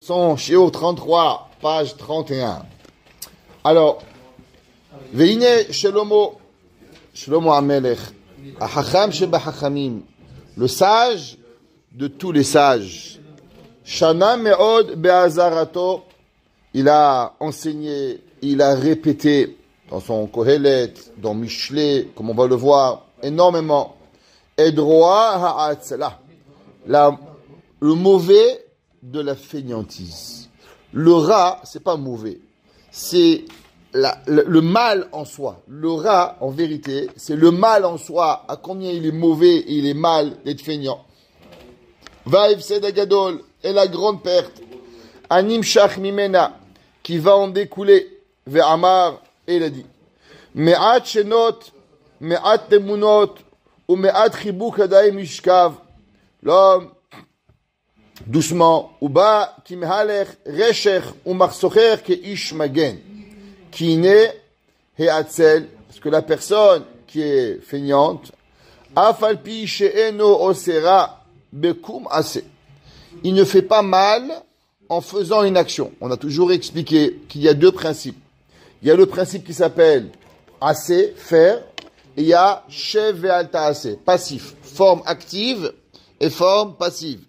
Son Shiur 33, page 31. Alors, Veine Shlomo Amelech, Ahacham Sheba Hachamim, le sage de tous les sages. Shana Meod Be'azarato, il a enseigné, il a répété dans son Kohelet, dans Mishlei, comme on va le voir, énormément. Edroa Ha'atzela, le mauvais de la fainéantise. Le rat, c'est pas mauvais, c'est le mal en soi. Le rat, en vérité, c'est le mal en soi. À combien il est mauvais et il est mal d'être fainéant. Vaïv Sedagadol, et la grande perte. Anim Shach Mimena, qui va en découler. Ve'amar, et il a dit. Me'at Shenot, Me'at Temunot, ou Me'at Chibuk Hadai Mishkav. L'homme, doucement, Uba, Kimhalech, Reshech, ou Marsocher, ke Ish Magen. Qui n'est Heatzel, parce que la personne qui est feignante, Afalpi She'eno Osera, Bekum Ase. Il ne fait pas mal en faisant une action. On a toujours expliqué qu'il y a deux principes. Il y a le principe qui s'appelle Ase, faire, et il y a Shev Ve'alta Ase, passif, forme active et forme passive.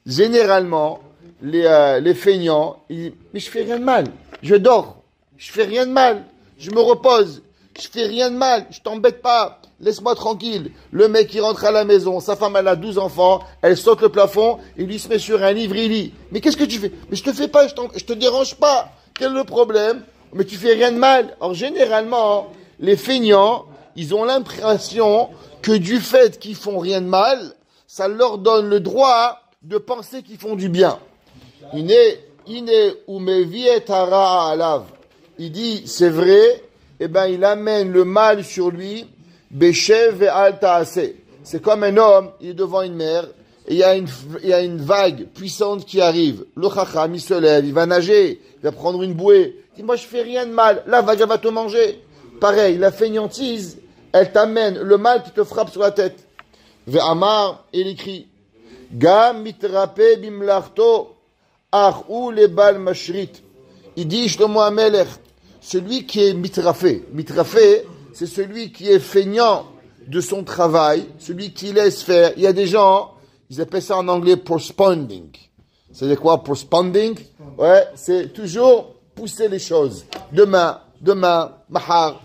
Généralement, les feignants, ils disent, mais je fais rien de mal, je dors, je fais rien de mal, je me repose, je fais rien de mal, je t'embête pas, laisse-moi tranquille. Le mec, il rentre à la maison, sa femme, elle a 12 enfants, elle saute le plafond, il lui se met sur un livre, il lit. Mais qu'est-ce que tu fais? Mais je te fais pas, je te dérange pas. Quel est le problème? Mais tu fais rien de mal. Alors, généralement, les feignants, ils ont l'impression que du fait qu'ils font rien de mal, ça leur donne le droit de penser qu'ils font du bien. Il dit, c'est vrai, eh ben, il amène le mal sur lui, Beshev et Altaase. C'est comme un homme, il est devant une mer, et il y a une vague puissante qui arrive. Le chacham, il se lève, il va nager, il va prendre une bouée. Il dit, moi, je fais rien de mal, la vague, elle va te manger. Pareil, la fainéantise, elle t'amène le mal qui te frappe sur la tête. Ve'amar, il écrit, Gam mitrape bimlarto, achou lebal mashrit. Il dit, Shlomo Amelech, celui qui est mitrafé. Mitrafé, c'est celui qui est feignant de son travail, celui qui laisse faire. Il y a des gens, ils appellent ça en anglais postponing. C'est quoi, postponing? Ouais, c'est toujours pousser les choses. Demain, mahar.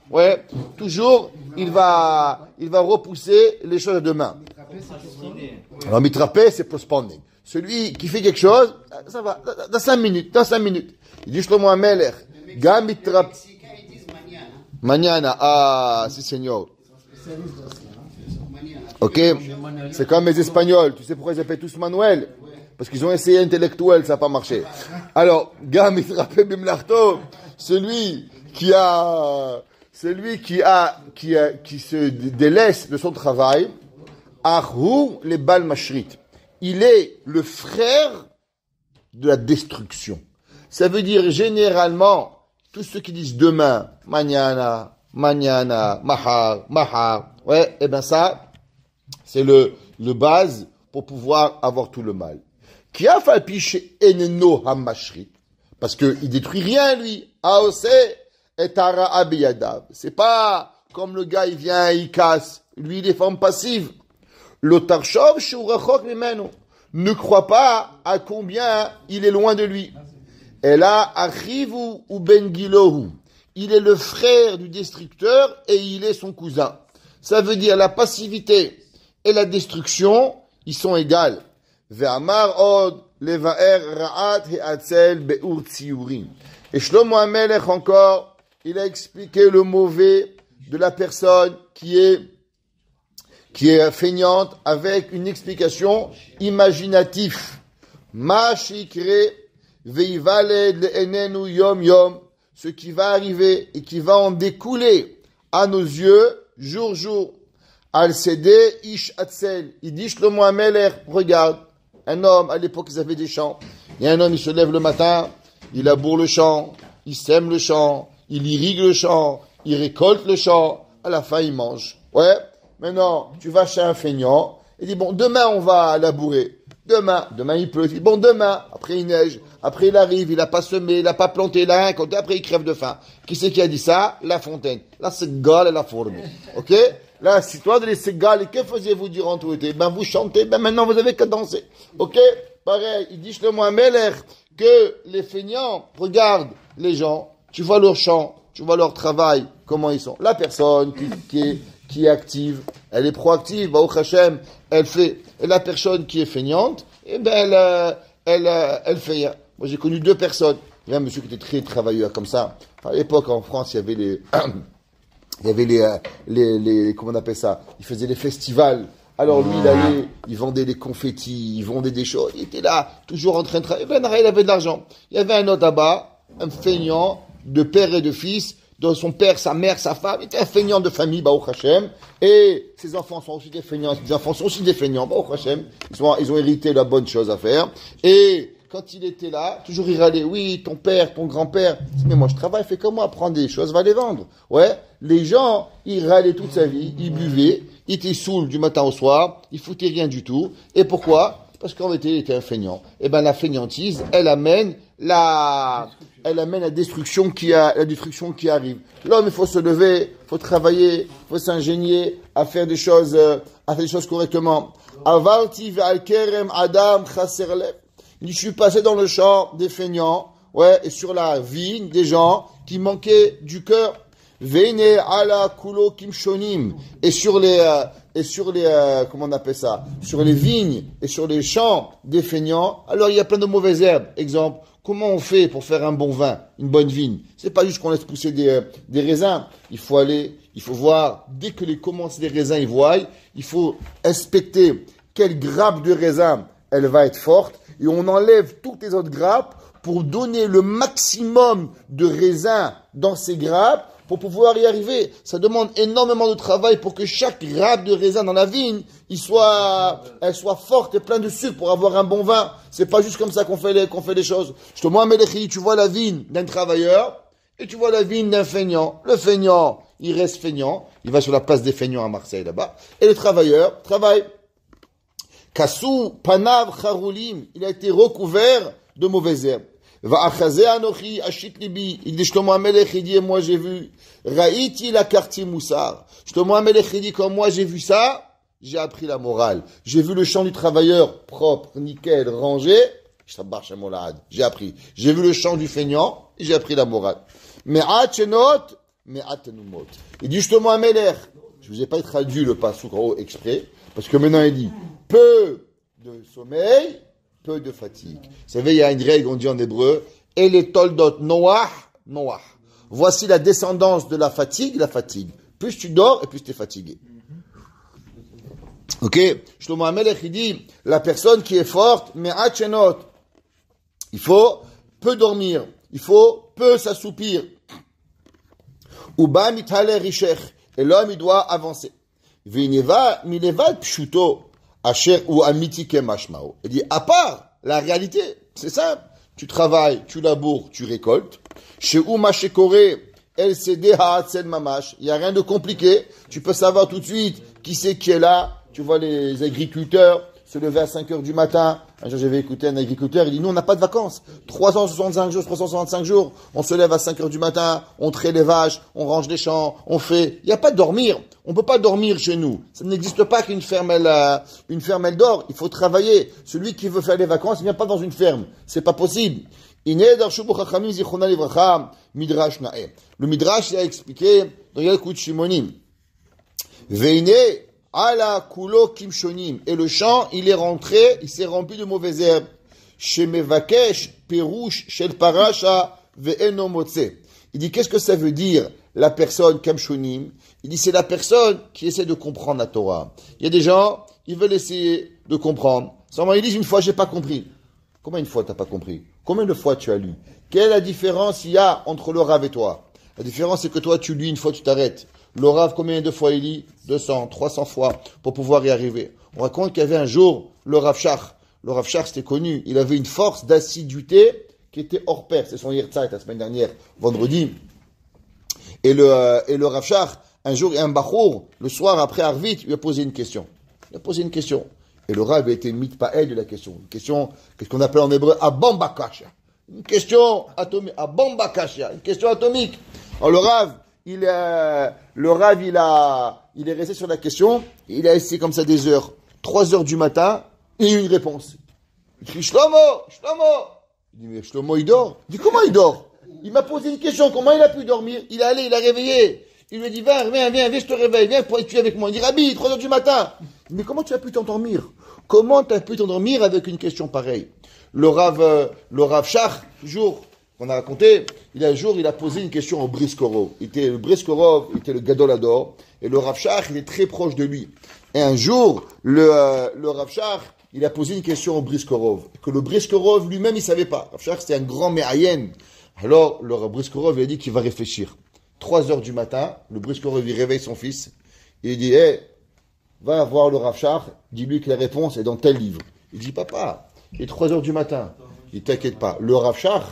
Ouais, toujours, il va repousser les choses à demain. Alors, mitrapé, c'est postponing. Celui qui fait quelque chose, ça va, dans 5 minutes. Il dit, Shlomo Amelech, Gam mitrapé. Mañana, ah, si, señor. Ok, c'est comme les Espagnols. Tu sais pourquoi ils appellent tous Manuel? Parce qu'ils ont essayé intellectuel, ça n'a pas marché. Alors, Gam mitrape bimlarto, celui qui se délaisse de son travail, Ahou les bal mashrit. Il est le frère de la destruction. Ça veut dire généralement, tous ceux qui disent demain, mañana, mahar, ouais, et ben ça, c'est le base pour pouvoir avoir tout le mal. Qui a fait piché eneno hamashrit, parce que il détruit rien, lui. Aose et ara abiyadav. C'est pas comme le gars, il vient, il casse. Lui, il est forme passive. L'otarshov shurachok mimenu. Ne crois pas à combien il est loin de lui. Et là, Achivu ou Ben Gilohu. Il est le frère du destructeur et il est son cousin. Ça veut dire la passivité et la destruction, ils sont égales. Ve'amar od levaer ra'at he'atzel be'ur tsiurim. Et Shlomo Amelech encore, il a expliqué le mauvais de la personne qui est feignante avec une explication imaginative. Ma shikre Veivaled le'enenu yom yom, ce qui va arriver et qui va en découler à nos yeux jour. Al sede ish atzel. Il dit Shlomo Amelech, regarde, un homme, à l'époque ils avaient des champs. Il y a un homme, il se lève le matin, il laboure le champ, il sème le champ, il irrigue le champ, il récolte le champ, à la fin il mange. Ouais, maintenant tu vas chez un feignant, il dit bon, demain on va labourer. Demain il pleut. Il dit, bon, demain, après il neige, après il arrive, il a pas semé, il a pas planté, il a rien compté, après il crève de faim. Qui c'est qui a dit ça? La Fontaine. Là, c'est Gall et la fourmi. Ok? Là, c'est toi de les Ségal, et que faisiez-vous durant tout l'été? Ben, vous chantez, ben maintenant vous avez qu'à danser. Ok? Pareil, il dit Shlomo HaMelech que les feignants regardent les gens, tu vois leur chant, tu vois leur travail, comment ils sont. La personne qui est active, elle est proactive, Baruch Hashem, elle fait. Et la personne qui est feignante, eh ben, elle fait rien. Moi, j'ai connu 2 personnes. Il y a un monsieur qui était très travailleur comme ça. Enfin, à l'époque, en France, il y avait les, comment on appelle ça? Il faisait les festivals. Alors lui, il allait, il vendait des confettis, il vendait des choses. Il était là, toujours en train de travailler. Il avait de l'argent. Il y avait un autre là-bas, un feignant de père et de fils, de son père, sa mère, sa femme. Il était un feignant de famille, Baruch Hashem. Et ses enfants sont aussi des feignants. Ses enfants sont aussi des feignants, Baruch Hashem. Ils ont hérité la bonne chose à faire. Et quand il était là, toujours il râlait, oui, ton père, ton grand-père. Mais moi, je travaille, fais comme moi, prends des choses, va les vendre. Ouais. Les gens, ils râlaient toute sa vie, ils buvaient, ils étaient saouls du matin au soir, ils foutaient rien du tout. Et pourquoi? Parce qu'en réalité, il était un feignant. Et ben, la feignantise, elle amène la destruction qui arrive. L'homme, il faut se lever, il faut travailler, il faut s'ingénier à faire des choses correctement. Avalti ve'al kerem adam chaserlev. Je suis passé dans le champ des feignants, ouais, et sur la vigne des gens qui manquaient du cœur. Veine ala kulo kimshonim. Et sur les, comment on appelle ça? Sur les vignes et sur les champs des feignants, alors il y a plein de mauvaises herbes. Exemple, comment on fait pour faire un bon vin, une bonne vigne? C'est pas juste qu'on laisse pousser des raisins. Il faut aller, il faut voir, dès que les commences des raisins ils voient, il faut inspecter quelle grappe de raisin elle va être forte. Et on enlève toutes les autres grappes pour donner le maximum de raisins dans ces grappes pour pouvoir y arriver. Ça demande énormément de travail pour que chaque grappe de raisin dans la vigne, elle soit forte et pleine de sucre pour avoir un bon vin. C'est pas juste comme ça qu'on fait les choses. Je te montre, Mélechi, tu vois la vigne d'un travailleur et tu vois la vigne d'un feignant. Le feignant, il reste feignant. Il va sur la place des feignants à Marseille, là-bas. Et le travailleur travaille. Kassou, panav, charoulim, il a été recouvert de mauvaises herbes. Va achaze anochi, ashit libi, il dit, Shlomo HaMelech, il dit, et moi j'ai vu, raïti la karti moussar. Shlomo HaMelech, il dit, quand moi j'ai vu ça, j'ai appris la morale. J'ai vu le champ du travailleur propre, nickel, rangé, j'ai appris. J'ai vu le champ du feignant, j'ai appris la morale. Me'at shenot, me'at numot. Il dit, Shlomo HaMelech, je vous ai pas traduit le passouk en haut exprès, parce que maintenant il dit, peu de sommeil, peu de fatigue. Vous savez, il y a une règle, on dit en hébreu, et les toldot noah. Voici la descendance de la fatigue. Plus tu dors, et plus tu es fatigué. Ok? Shlomo HaMelech, il dit, la personne qui est forte, mais hachenot, il faut peu dormir, il faut peu s'assoupir. Uba mithaler rishech, et l'homme, il doit avancer. V'ineva milevad pshuto. Asher ou amitike mashmao. Il dit, à part la réalité, c'est simple. Tu travailles, tu laboures, tu récoltes. Chez Ouma Shekore, LCD Haatzen Mamash. Il n'y a rien de compliqué. Tu peux savoir tout de suite qui c'est qui est là. Tu vois les agriculteurs se lever à 5 heures du matin. Un jour, j'avais écouté un agriculteur, il dit, nous, on n'a pas de vacances. 365 jours, on se lève à 5 heures du matin, on traite les vaches, on range les champs, on fait. Il n'y a pas de dormir. On ne peut pas dormir chez nous. Ça n'existe pas qu'une ferme, elle dort. Il faut travailler. Celui qui veut faire les vacances, il ne vient pas dans une ferme. C'est pas possible. Le Midrash, il a expliqué dans Yalkut Shimonim. Veine ala kulo kimshonim. Et le champ, il est rentré, il s'est rempli de mauvaises herbes. Shemevakesh perush shel parasha ve'eno motze. Il dit, qu'est-ce que ça veut dire, la personne kamshonim? Il dit, c'est la personne qui essaie de comprendre la Torah. Il y a des gens, ils veulent essayer de comprendre. Seulement, ils disent, une fois, j'ai pas compris. Combien une fois t'as pas compris? Combien de fois tu as lu? Quelle est la différence il y a entre le Rav et toi? La différence, c'est que toi, tu lis une fois, tu t'arrêtes. Le Rav, combien de fois il lit? 200, 300 fois pour pouvoir y arriver. On raconte qu'il y avait un jour le Rav Shach. Le Rav Shach, c'était connu. Il avait une force d'assiduité qui était hors pair. C'est son Yerzait la semaine dernière, vendredi. Et le Rav Shach, un jour, il y a un bachour, le soir après Arvit, il lui a posé une question. Et le Rav a été mitpael de la question. Une question, qu'est-ce qu'on appelle en hébreu, abambakasha. Une question atomique, abambakasha, une question atomique. Alors le Rav, il est resté sur la question, il a essayé comme ça des heures, 3 heures du matin, et une réponse. Il dit, Shlomo! Il dit, mais Shlomo, il dort. Il dit, comment il dort? Il m'a posé une question, comment il a pu dormir? Il est allé, il a réveillé. Il lui a dit, viens, je te réveille, viens pour étudier avec moi. Il dit, Rabbi, 3 heures du matin. Il dit, mais comment tu as pu t'endormir? Comment tu as pu t'endormir avec une question pareille? Le Rav Shach, toujours, qu'on a raconté, il a posé une question au Briskorov. Le Briskorov était le Gadolador, et le Rav Shach, il est très proche de lui. Et un jour, le Rav Shach, il a posé une question au Briskorov, que le Briskorov lui-même, il savait pas. Rav Shach, c'était un grand Me'ayen. Alors, le Briskorov, il a dit qu'il va réfléchir. 3 heures du matin, le Briskorov, il réveille son fils, et il dit, va voir le Rav Shach, dis-lui que la réponse est dans tel livre. Il dit, papa, il est 3 heures du matin. Il dit, t'inquiète pas, le Rav Shach,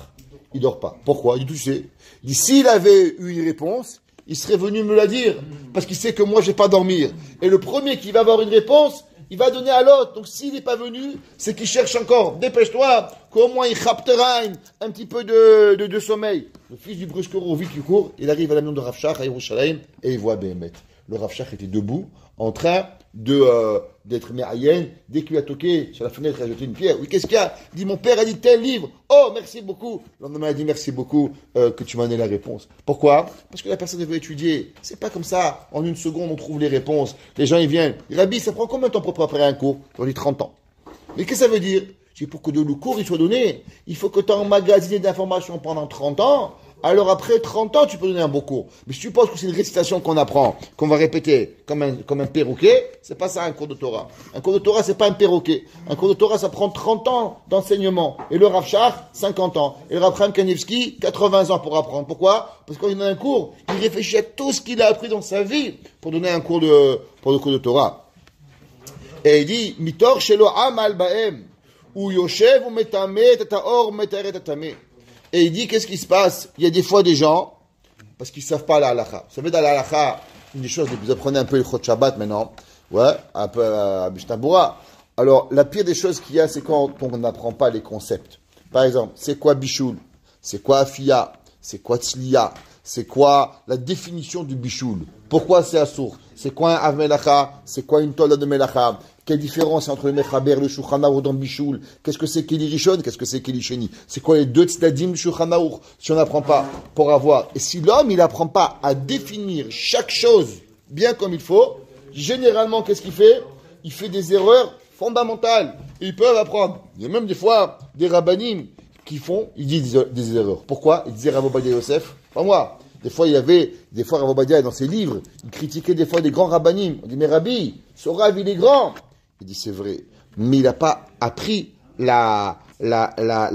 il dort pas. Pourquoi? Il dit, tu sais. Il dit, s'il avait eu une réponse, il serait venu me la dire, parce qu'il sait que moi, je vais pas dormir. Et le premier qui va avoir une réponse, il va donner à l'autre. Donc, s'il n'est pas venu, c'est qu'il cherche encore. Dépêche-toi, qu'au moins il raptera un petit peu de sommeil. Le fils du Briskorov, vite, il court, il arrive à la maison de Rav Shach, à Yerushalayim, et il voit Béhémet. Le Rav Shach était debout, en train d'être Me'ayen. Dès qu'il a toqué sur la fenêtre, il a jeté une pierre. Oui, qu'est-ce qu'il y a? Il dit, mon père a dit tel livre. Oh, merci beaucoup. Le lendemain, il a dit, merci beaucoup que tu m'en aies la réponse. Pourquoi? Parce que la personne veut étudier. C'est pas comme ça. En une seconde, on trouve les réponses. Les gens, ils viennent. Rabbi, ça prend combien de temps pour préparer un cours? On dit 30 ans. Mais qu'est-ce que ça veut dire? C'est pour que le cours il soit donné. Il faut que tu aies emmagasiné d'informations pendant 30 ans. Alors après 30 ans, tu peux donner un beau cours. Mais si tu penses que c'est une récitation qu'on apprend, qu'on va répéter comme un perroquet, c'est pas ça un cours de Torah. Un cours de Torah, c'est pas un perroquet. Un cours de Torah, ça prend 30 ans d'enseignement. Et le Rav Shach, 50 ans. Et le Rav Chaim Kanievski, 80 ans pour apprendre. Pourquoi? Parce que quand il donne un cours, il réfléchit à tout ce qu'il a appris dans sa vie pour donner un cours pour le cours de Torah. Et il dit, Mitor shelo amal baem, ou yoshev ou metame tataor metaret tatame. Et il dit, qu'est-ce qui se passe? Il y a des fois des gens, parce qu'ils ne savent pas la halakha. Vous savez, dans la halakha, une des choses, vous apprenez un peu le Chot Shabbat maintenant, ouais, un peu à Bishtabura. Alors, la pire des choses qu'il y a, c'est quand on n'apprend pas les concepts. Par exemple, c'est quoi Bichoul? C'est quoi Afia? C'est quoi Tzliya? C'est quoi la définition du Bichoul? Pourquoi c'est Assour? C'est quoi un Av Melacha? C'est quoi une Tola de Melacha? Quelle différence entre le Mechaber et le Shulchan Aruch dans Bichoul? Qu'est-ce que c'est Keli Rishon? Qu'est-ce que c'est Keli Sheni? C'est quoi les deux tzdadim du Shulchan Aruch? Si on n'apprend pas pour avoir, et si l'homme il n'apprend pas à définir chaque chose bien comme il faut, généralement qu'est-ce qu'il fait? Il fait des erreurs fondamentales. Et ils peuvent apprendre. Il y a même des fois des rabbanim ils disent des erreurs. Pourquoi? Il disait Rav Ovadia Yosef, pas moi. Des fois Rav Ovadia dans ses livres, il critiquait des fois des grands rabbanim. On dit, mais Rabbi, ce Rav il est grand. Il dit, c'est vrai, mais il n'a pas appris la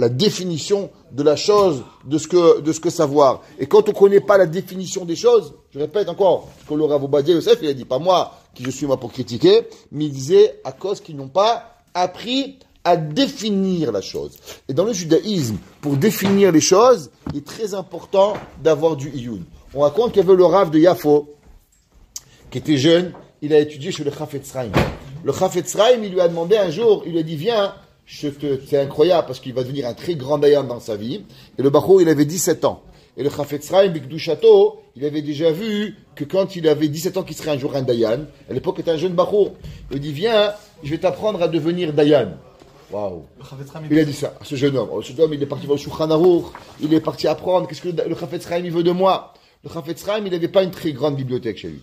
définition de la chose, de ce que savoir. Et quand on ne connaît pas la définition des choses, je répète encore, ce que le Rav Ovadia Yosef, il a dit, pas moi, qui je suis moi pour critiquer, mais il disait, à cause qu'ils n'ont pas appris à définir la chose. Et dans le judaïsme, pour définir les choses, il est très important d'avoir du iyun. On raconte qu'il y avait le Rav de Yafo, qui était jeune, il a étudié chez le Chafetz Chaim. Le Chafetz Chaim, il lui a demandé un jour, il lui a dit, viens, c'est incroyable, parce qu'il va devenir un très grand dayan dans sa vie. Et le Bachor, il avait 17 ans. Et le Chafetz Chaim, Bikdushato, il avait déjà vu que quand il avait 17 ans, qu'il serait un jour un dayan. À l'époque, il était un jeune Bachor. Il lui dit, viens, je vais t'apprendre à devenir dayan. Waouh! Il a dit ça à ce jeune homme. Ce jeune homme, il est parti voir le Shulchan Aruch, il est parti apprendre. Qu'est-ce que le Chafetz Chaim il veut de moi? Le Chafetz Chaim, il n'avait pas une très grande bibliothèque chez lui.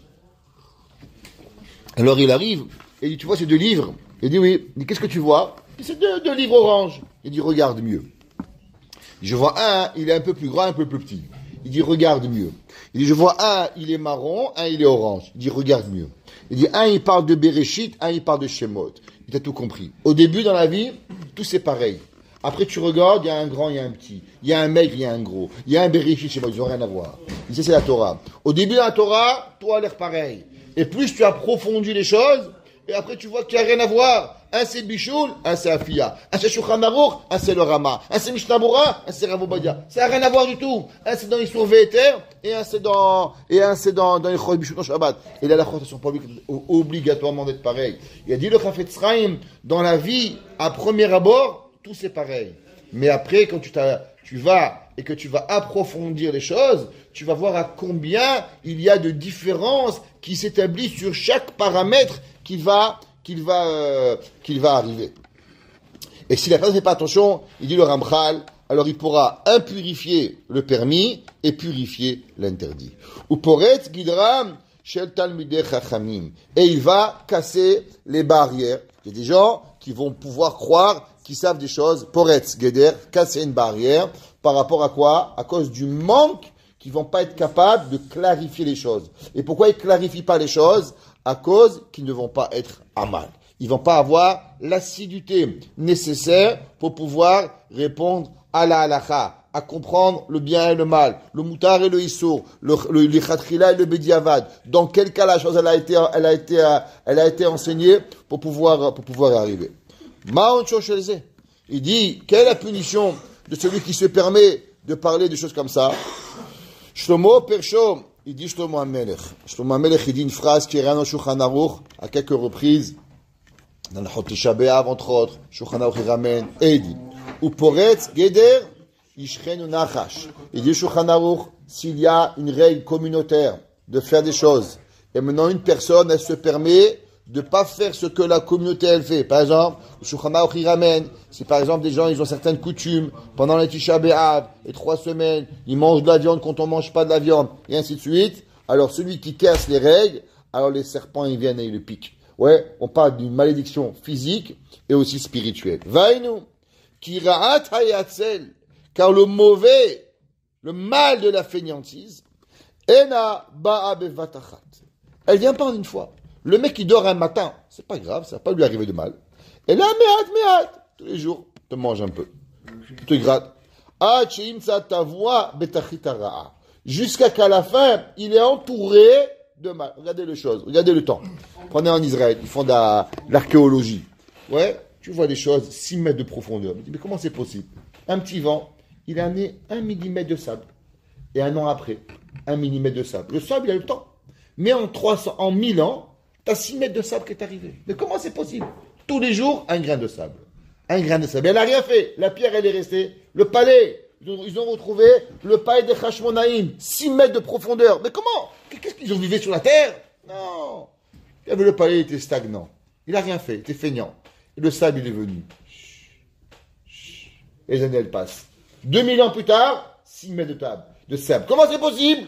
Alors il arrive, et il dit, tu vois ces 2 livres? Il dit, oui. Il dit, qu'est-ce que tu vois? Il dit, c'est 2 livres orange. Il dit, regarde mieux. Il dit, je vois un, il est un peu plus grand, un peu plus petit. Il dit, regarde mieux. Il dit, je vois un, il est marron, un, il est orange. Il dit, regarde mieux. Il dit, un, il parle de Bereshit, un, il parle de Shemot. Il a tout compris. Au début, dans la vie, tout c'est pareil. Après, tu regardes, il y a un grand, il y a un petit. Il y a un maigre, il y a un gros. Il y a un Bereshit, Shemot, ils n'ont rien à voir. Il dit, c'est la Torah. Au début de la Torah, tout a l'air pareil. Et plus tu approfondis les choses, et après tu vois qu'il n'y a rien à voir. un c'est Bichoul, un c'est Afia, un c'est Shulchan Aruch, un c'est le Rama, un c'est Mishnah Berurah, un c'est Rav Ovadia. Ça n'a rien à voir du tout. Un c'est dans les surveillés et un c'est dans les Chol Bichoul dans Shabbat. Et là, la Chol, ne sont pas obligatoirement d'être pareils. Il a dit le Chafetz Chaim, dans la vie, à premier abord, tout c'est pareil. Mais après, quand tu vas et que tu vas approfondir les choses, tu vas voir à combien il y a de différences qui s'établissent sur chaque paramètre qu'il va arriver. Et si la personne ne fait pas attention, il dit le Ramchal, alors il pourra impurifier le permis et purifier l'interdit. Ou poretz gidram shel talmidei chachamim. Et il va casser les barrières. Il y a des gens qui vont pouvoir croire qu'ils savent des choses. Poretz geder, casser une barrière. Par rapport à quoi? À cause du manque qu'ils vont pas être capables de clarifier les choses. Et pourquoi ils clarifient pas les choses? À cause qu'ils ne vont pas être amal. Ils vont pas avoir l'assiduité nécessaire pour pouvoir répondre à la halakha, à comprendre le bien et le mal, le moutar et le issour, le khatrila et le bediavad. Dans quel cas la chose elle a été enseignée pour pouvoir y arriver. Ma'on shoshelze. Il dit, quelle est la punition de celui qui se permet de parler de choses comme ça? Shlomo Persho, il dit Shlomo HaMelech. Shlomo HaMelech, il dit une phrase qui est dans Shulchan Aruch à quelques reprises, dans le Chot Tisha B'Av, entre autres. Shulchan Aruch il ramène, et il dit Uporetz Geder Yishchenu Nachash. Il dit Shulchan Aruch, s'il y a une règle communautaire de faire des choses, et maintenant une personne, elle se permet de pas faire ce que la communauté elle fait. Par exemple, le Shulchan Aruch il ramène, si par exemple des gens ils ont certaines coutumes, pendant les Tisha B'Av, et 3 semaines, ils mangent de la viande quand on mange pas de la viande, et ainsi de suite, alors celui qui casse les règles, alors les serpents ils viennent et ils le piquent. Ouais, on parle d'une malédiction physique et aussi spirituelle. Vaïnou, qui ra'at hayatzel, car le mauvais, le mal de la fainéantise, ena ba'a bevatachat. Elle vient pas en une fois. Le mec qui dort un matin, c'est pas grave, ça va pas lui arriver de mal. Et là, mehat, tous les jours, te mange un peu. Tu te gratte. Jusqu'à qu'à la fin, il est entouré de mal. Regardez les choses, regardez le temps. Prenez en Israël, ils font de l'archéologie. Ouais, tu vois des choses 6 mètres de profondeur. Mais comment c'est possible? Un petit vent, il a amené 1 millimètre de sable. Et un an après, 1 millimètre de sable. Le sable, il a le temps. Mais en 1000 ans, t'as 6 mètres de sable qui est arrivé. Mais comment c'est possible? Tous les jours, un grain de sable. Un grain de sable. Elle n'a rien fait. La pierre, elle est restée. Le palais, ils ont retrouvé le palais de Hashmonaïm. 6 mètres de profondeur. Mais comment? Qu'est-ce qu'ils ont vivé sur la terre? Non. Il y avait le palais, il était stagnant. Il n'a rien fait. Il était feignant. Et le sable, il est venu. Et les années, elles passent. 2000 ans plus tard, 6 mètres de sable. Comment c'est possible?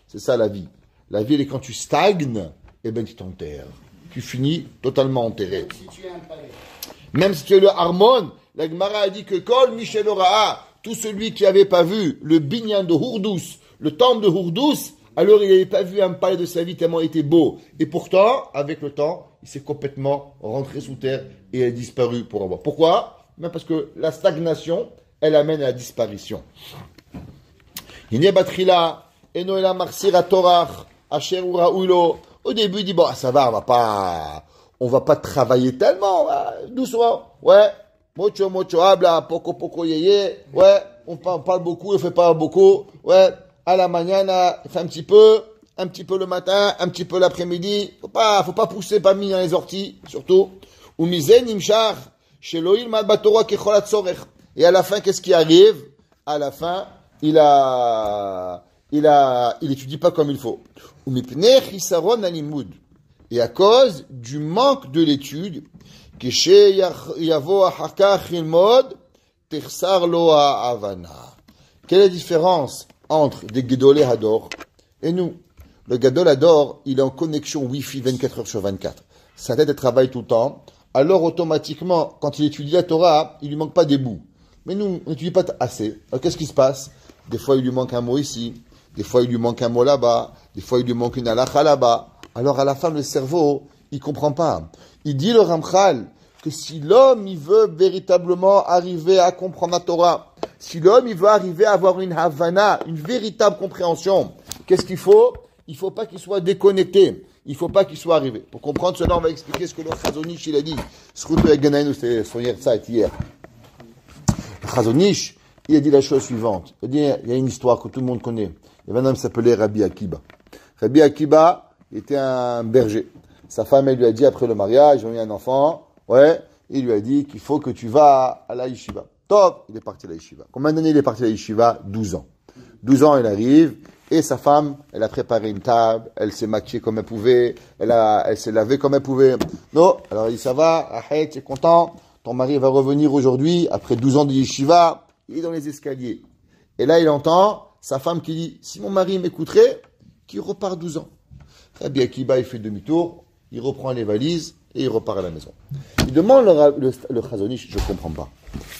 C'est ça la vie. La vie, elle est quand tu stagnes, eh ben tu t'enterres. Tu finis totalement enterré. Même si tu es le Harmon, la Gemara a dit que Kol Michel Ora'a, tout celui qui n'avait pas vu le binyan de Hurdus, le temple de Hurdus, alors il n'avait pas vu un palais de sa vie tellement il était beau. Et pourtant, avec le temps, il s'est complètement rentré sous terre et a disparu pour avoir. Pourquoi? Même parce que la stagnation, elle amène à la disparition. Hine batrila, enoela marsira torach, asher uraoulo. Au début, il dit, bon, ça va, on va pas travailler tellement, doucement, ouais, mocho, habla, poco, yeye, ouais, on parle beaucoup, on fait pas beaucoup, ouais, à la mañana, il fait un petit peu le matin, un petit peu l'après-midi, faut pas pousser pas mis dans les orties, surtout, ou mizen imshar, chez Loïl Madbatora Kecholat Sorech. Et à la fin, qu'est-ce qui arrive? À la fin, il étudie pas comme il faut. Et à cause du manque de l'étude, quelle est la différence entre des Gedolé Hador et nous? Le Gadol Hador, il est en connexion Wi-Fi 24 heures sur 24. Sa tête, elle travaille tout le temps. Alors, automatiquement, quand il étudie la Torah, il lui manque pas des bouts. Mais nous, on n'étudie pas assez. Alors, qu'est-ce qui se passe? Des fois, il lui manque un mot ici. Des fois, il lui manque un mot là-bas. Des fois, il lui manque une halakha là-bas. Alors, à la fin, le cerveau, il comprend pas. Il dit, le Ramchal, que si l'homme, il veut véritablement arriver à comprendre la Torah, si l'homme, il veut arriver à avoir une Havana, une véritable compréhension, qu'est-ce qu'il faut? Il faut pas qu'il soit déconnecté. il ne faut pas qu'il soit arrivé. Pour comprendre cela, on va expliquer ce que le Chazon Ish il a dit. C'était son hier. Le Chazon Ish, il a dit la chose suivante. Il a dit, il y a une histoire que tout le monde connaît. Il y avait un homme qui s'appelait Rabbi Akiba. Rabbi Akiba était un berger. Sa femme, elle lui a dit, après le mariage, ils ont eu un enfant. Ouais, il lui a dit qu'il faut que tu vas à la yeshiva. Top, il est parti à la yeshiva. Combien d'années il est parti à la yeshiva? 12 ans. 12 ans, il arrive, et sa femme, elle a préparé une table, elle s'est maquillée comme elle pouvait, elle s'est lavée comme elle pouvait. Non, alors il dit, ça va, Ahed, tu es content, ton mari va revenir aujourd'hui, après 12 ans de yeshiva, il est dans les escaliers. Et là, il entend sa femme qui dit, si mon mari m'écouterait, qu'il repart 12 ans. Rabbi Akiba, il fait demi-tour, il reprend les valises, et il repart à la maison. Il demande le Chazon Ish, je ne comprends pas.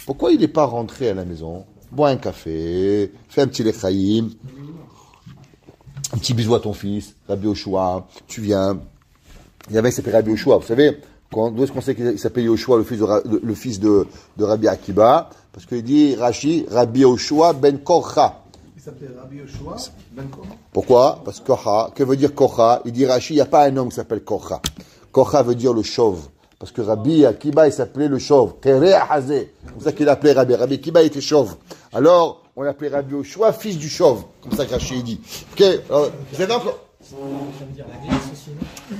Pourquoi il n'est pas rentré à la maison, boit un café, fait un petit lechaïm, un petit bisou à ton fils, Rabbi Yoshua, tu viens. Il y avait, il s'appelait Rabbi Yoshua, vous savez, d'où est-ce qu'on sait qu'il s'appelle Yoshua, le fils de Rabbi Akiba? Parce qu'il dit, Rashi, Rabbi Yoshua ben Korcha. Il s'appelait Rabbi Yoshua ben Korcha. Pourquoi? Parce que Korcha, que veut dire Korcha? Il dit Rashi, il n'y a pas un homme qui s'appelle Korcha. Korcha veut dire le chauve. Parce que Rabbi Akiba, il s'appelait le chauve. C'est comme ça qu'il l'appelait Rabbi. Rabbi Akiba était chauve. Alors, on l'appelait Rabbi Yoshua, fils du chauve. Comme ça que Rachid dit. Ok, alors, vous avez encore.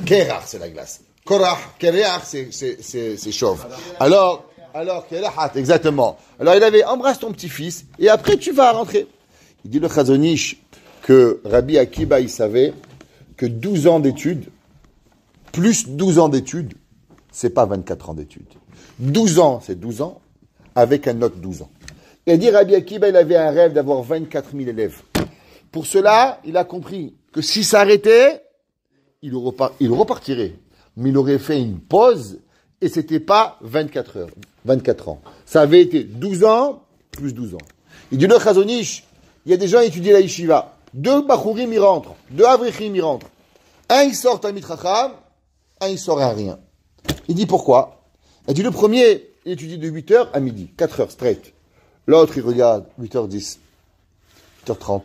Kerach, c'est la glace. Korach, Kereach, c'est chauve. Alors, Kerachat, exactement. Alors, il avait, embrasse ton petit-fils, et après, tu vas rentrer. Il dit le Chazon Ish que Rabbi Akiba, il savait que 12 ans d'études, plus 12 ans d'études, c'est pas 24 ans d'études. 12 ans, c'est 12 ans, avec un autre 12 ans. Il a dit, Rabbi Akiba, il avait un rêve d'avoir 24 000 élèves. Pour cela, il a compris que s'il s'arrêtait, il repartirait. Mais il aurait fait une pause, et c'était pas 24 ans. Ça avait été 12 ans, plus 12 ans. Il dit, le Chazon Ish, il y a des gens qui étudient la yeshiva. 2 Bachourim y rentrent, 2 Avrichim y rentrent. Un, il sort à Mitracham, un, il sort à rien. Il dit pourquoi? Il dit le premier, il étudie de 8h à midi, 4h straight. L'autre, il regarde 8h10, 8h30,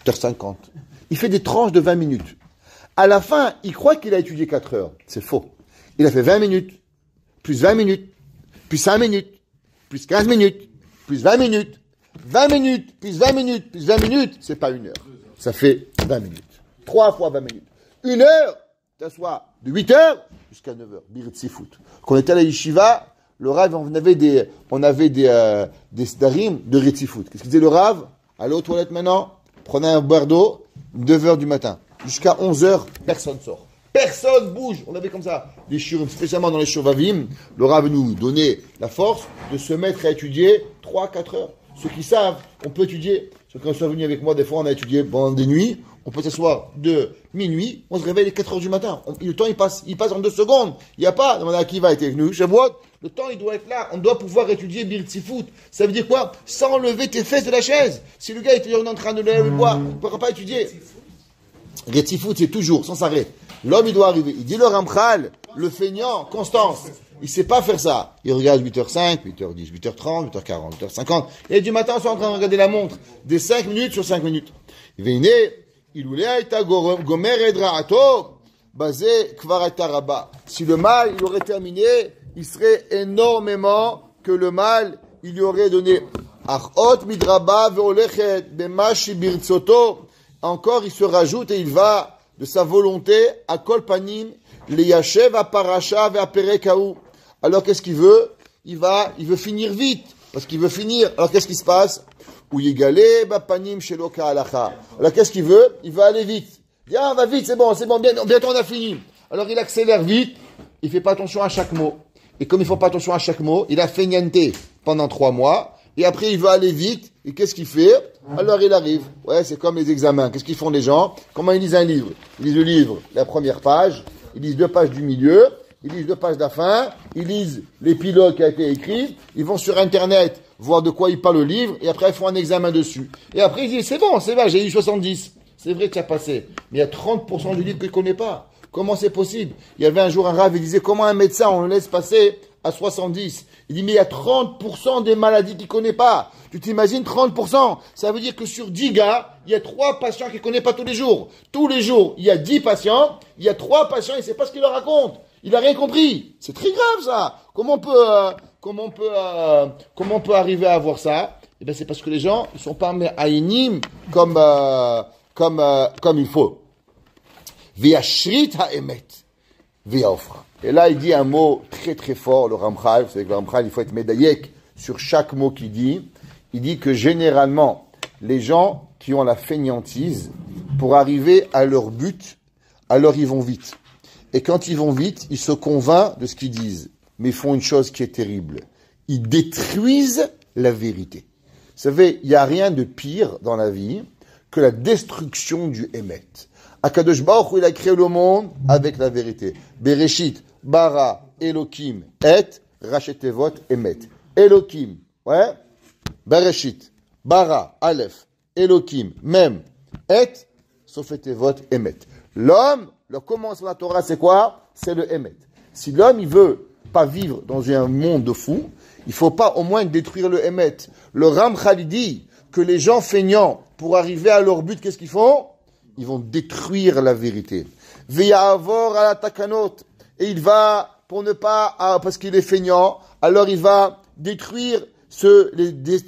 8h50. Il fait des tranches de 20 minutes. À la fin, il croit qu'il a étudié 4 heures. C'est faux. Il a fait 20 minutes, plus 20 minutes, plus 5 minutes, plus 15 minutes, plus 20 minutes, 20 minutes, plus 20 minutes, plus 20 minutes, c'est pas 1 heure. Ça fait 20 minutes. 3 fois 20 minutes. 1 heure, t'assois de 8h jusqu'à 9h. Biritsi foot. Quand on était à la yeshiva, le Rav, on avait des starim de Ritzifout. Qu'est-ce qu'il disait le Rav? Allez aux toilettes maintenant, prenez un verre d'eau, 9h du matin. Jusqu'à 11h, personne sort. Personne bouge. On avait comme ça des shurim, spécialement dans les shuvavim. Le Rav nous donnait la force de se mettre à étudier 3-4 heures. Ceux qui savent, on peut étudier. Ceux qui sont venus avec moi, des fois, on a étudié pendant des nuits. On peut s'asseoir de minuit, on se réveille à 4 heures du matin. Le temps, il passe en 2 secondes. Il n'y a pas, demandez à qui va être venu. Shavuot, le temps, il doit être là. On doit pouvoir étudier Birtzifout. Ça veut dire quoi? Sans lever tes fesses de la chaise. Si le gars est en train de lever le bois, il ne pourra pas étudier. Birtzifout, c'est toujours, sans arrêt. L'homme, il doit arriver. Il dit le Ramchal, le feignant, Constance. Il ne sait pas faire ça. Il regarde 8h05, 8h10, 8h30, 8h40, 8h50. Et du matin, on est en train de regarder la montre. Des 5 minutes sur 5 minutes. Il vient si le mal, il aurait terminé, il serait énormément que le mal, il lui aurait donné. Encore, il se rajoute et il va de sa volonté à kol panim, les yashev à parasha à perekaou. Alors, qu'est-ce qu'il veut? Il veut finir vite. Parce qu'il veut finir. Alors, qu'est-ce qui se passe? Alors, qu'est-ce qu'il veut? Il veut aller vite. Il dit, va vite, c'est bon, bientôt on a fini. Alors, il accélère vite, il fait pas attention à chaque mot. Et comme il faut pas attention à chaque mot, il a fait niente pendant 3 mois, et après, il veut aller vite, et qu'est-ce qu'il fait? Alors, il arrive. Ouais, c'est comme les examens. Qu'est-ce qu'ils font les gens? Comment ils lisent un livre? Ils lisent le livre, la première page, ils lisent 2 pages du milieu, ils lisent 2 pages de la fin, ils lisent l'épilogue qui a été écrit, ils vont sur Internet, voir de quoi il parle le livre, et après ils font un examen dessus. Et après ils disent, c'est bon, j'ai eu 70. C'est vrai que tu as passé. Mais il y a 30% du livre que je ne connais pas. Comment c'est possible? Il y avait un jour un Rav, il disait, comment un médecin, on le laisse passer à 70. Il dit, mais il y a 30% des maladies qu'il ne connaît pas. Tu t'imagines 30%? Ça veut dire que sur 10 gars, il y a 3 patients qu'il ne connaît pas tous les jours. Tous les jours, il y a 10 patients, il y a 3 patients, il ne sait pas ce qu'il leur raconte. Il n'a rien compris. C'est très grave, ça. Comment on peut arriver à avoir ça? Eh bien, c'est parce que les gens, ils sont pas me'ayinim comme il faut. V'yashrit ha'emet. V'yafra. Et là, il dit un mot très très fort, le Ramchal. Vous savez que le Ramchal, il faut être médaillek sur chaque mot qu'il dit. Il dit que généralement, les gens qui ont la fainéantise, pour arriver à leur but, alors ils vont vite. Et quand ils vont vite, ils se convainquent de ce qu'ils disent. Mais ils font une chose qui est terrible. Ils détruisent la vérité. Vous savez, il n'y a rien de pire dans la vie que la destruction du Emet. Akadosh Baruch Hu, il a créé le monde avec la vérité. Bereshit, bara, Elokim, et, rachetevot, Emet. Elokim, ouais? Bereshit, bara, Aleph, Elokim, Mem, et, sofetevot, Emet. L'homme, le commencement de la Torah, c'est quoi? C'est le Emet. Si l'homme, il veut pas vivre dans un monde de fous, il faut pas au moins détruire le Emet. Le Ramchal dit que les gens feignants, pour arriver à leur but, qu'est-ce qu'ils font? Ils vont détruire la vérité. Ve'ya'avor à la takanot. Et il va, pour ne pas, parce qu'il est feignant, alors il va détruire les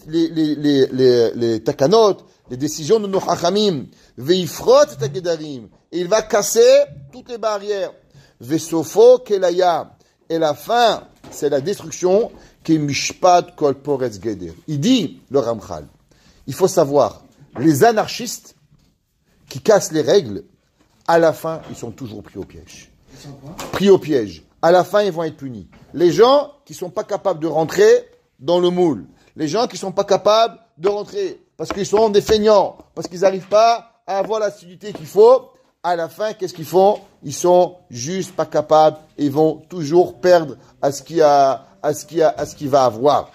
takanot, les décisions de nos hachamim. Ve'ifrot tagedarim. Et il va casser toutes les barrières. Ve'sofo kelaya. Et la fin, c'est la destruction qui mishpat kol poretz geder. Il dit, le Ramchal, il faut savoir, les anarchistes qui cassent les règles, à la fin, ils sont toujours pris au piège. Pris au piège. À la fin, ils vont être punis. Les gens qui sont pas capables de rentrer dans le moule, les gens qui sont pas capables de rentrer parce qu'ils sont des feignants, parce qu'ils n'arrivent pas à avoir l'assiduité qu'il faut, à la fin, qu'est-ce qu'ils font? Ils sont juste pas capables et ils vont toujours perdre à ce qu'il va avoir.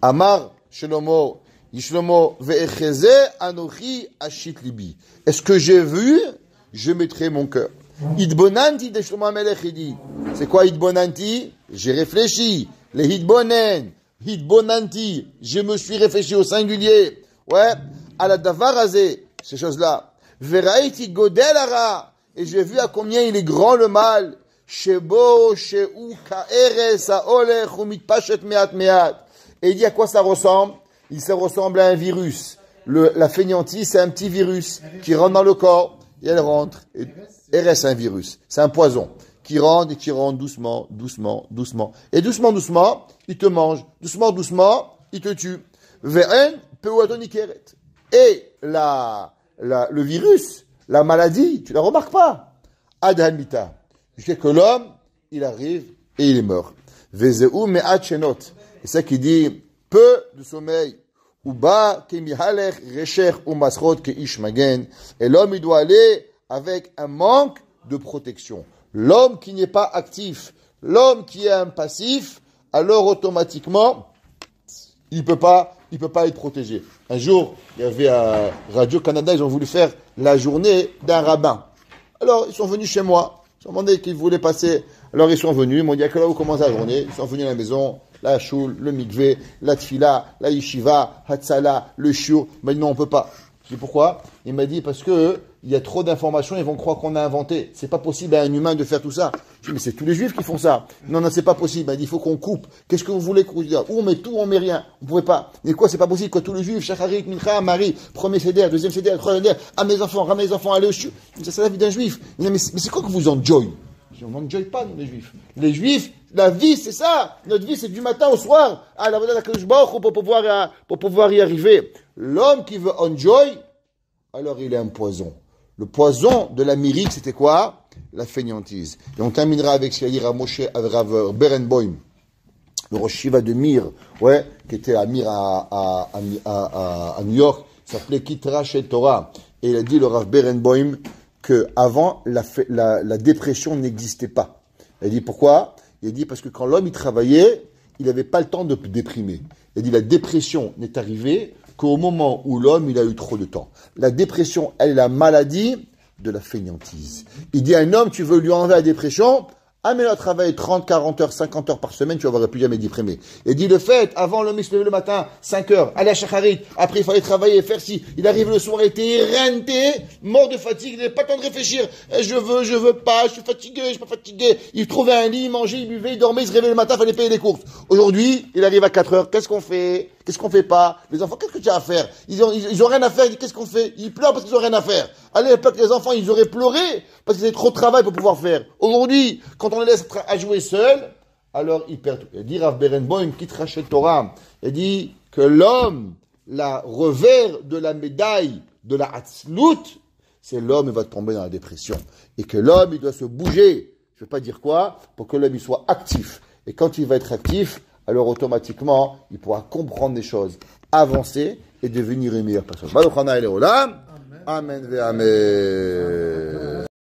Amar Shlomo, Yishlomo ve'echeze anochi ashit libi. Est-ce que j'ai vu? Je mettrai mon cœur. Idbonanti de Shlomo Amelech, il dit. C'est quoi Idbonanti? J'ai réfléchi. Les Idbonen, Idbonanti. Je me suis réfléchi au singulier. Ouais. À la davarazé, ces choses-là. Veraiti godel ara. Et j'ai vu à combien il est grand le mal. Shebo, sheu, kaeres, aolech, umitpashet meat meat. Et il dit à quoi ça ressemble? Il se ressemble à un virus. La fainéantise, c'est un petit virus qui rentre dans le corps et elle rentre. Et reste un virus. C'est un poison qui rentre et qui rentre doucement, doucement, doucement. Et doucement, doucement, il te mange. Doucement, doucement, il te tue. Ve'en peuatonikeret. Et le virus, la maladie, tu la remarques pas. Adhamita. Jusqu'à que l'homme, il arrive et il est mort. Vezeu me'at shenot. C'est ça qui dit peu de sommeil. Uba kemihalech recher umasrot keish magen. Et l'homme, il doit aller avec un manque de protection. L'homme qui n'est pas actif, l'homme qui est un passif, alors automatiquement, il peut pas être protégé. Un jour, il y avait à Radio-Canada, ils ont voulu faire la journée d'un rabbin. Alors, ils sont venus chez moi. Ils m'ont demandé qu'ils voulaient passer. Alors, ils sont venus. Ils m'ont dit, à quelle heure vous commencez la journée? Ils sont venus à la maison. La choule, le mikvé, la tfila, la yeshiva, hatzala, le shiur. Mais non, on peut pas. Je dis pourquoi? Il m'a dit parce que il y a trop d'informations, ils vont croire qu'on a inventé. C'est pas possible à un humain de faire tout ça. Je dis mais c'est tous les juifs qui font ça. Non, non, c'est pas possible. Il dit il faut qu'on coupe. Qu'est-ce que vous voulez qu'on dise? Ou on met tout, on met rien. Vous pouvez pas. Mais quoi, c'est pas possible que tous les juifs, Shacharit, Mincha, Marie, premier CDR, deuxième CDR, troisième CDR, à mes enfants, ramène les enfants, allez au shiur. Ça, c'est la vie d'un juif. Il dit, mais c'est quoi que vous enjoy? On n'enjoy pas, nous, les juifs. Les juifs, la vie, c'est ça. Notre vie, c'est du matin au soir. À la pour pouvoir y arriver. L'homme qui veut enjoy, alors il est un poison. Le poison de l'Amérique, c'était quoi? La fainéantise. Et on terminera avec ce qu'a dit Moshe Rav Berenboim, le Rosh Shiva de Mir, ouais, qui était à Mir à New York, s'appelait Kitra Shel Torah. Et il a dit, le Rav Berenboim, que avant la dépression n'existait pas. Il a dit pourquoi? Il a dit parce que quand l'homme il travaillait, il n'avait pas le temps de déprimer. Il a dit la dépression n'est arrivée qu'au moment où l'homme il a eu trop de temps. La dépression, elle est la maladie de la fainéantise. Il dit à un homme, tu veux lui enlever la dépression, Amène à travailler 30, 40 heures, 50 heures par semaine, tu ne vas plus jamais déprimé. Et dit le fait, avant l'homme il se levait le matin, 5 heures, aller à Shacharit, après il fallait travailler, faire ci, il arrive le soir, il était renté, mort de fatigue, il n'avait pas le temps de réfléchir. Je veux pas, je suis fatigué, je suis pas fatigué. Il trouvait un lit, il mangeait, il buvait, il dormait, il se réveillait le matin, il fallait payer les courses. Aujourd'hui, il arrive à 4 heures, qu'est-ce qu'on fait? Qu'est-ce qu'on fait pas? Les enfants, qu'est-ce que tu as à faire? Ils ont rien à faire, ils disent, qu'est-ce qu'on fait? Ils pleurent parce qu'ils ont rien à faire. À l'époque, les enfants, ils auraient pleuré parce qu'ils avaient trop de travail pour pouvoir faire. Aujourd'hui, quand on les laisse à jouer seuls, alors ils perdent tout. Il dit Rav Berenboim, qui Rachel Torah, il dit que l'homme, la revers de la médaille de la Hatzlut, c'est l'homme, il va tomber dans la dépression. Et que l'homme, il doit se bouger. Je ne veux pas dire quoi, pour que l'homme, il soit actif. Et quand il va être actif, alors automatiquement, il pourra comprendre des choses, avancer et devenir une meilleure personne. Baruch Hana el Olam. Amen ve Amen.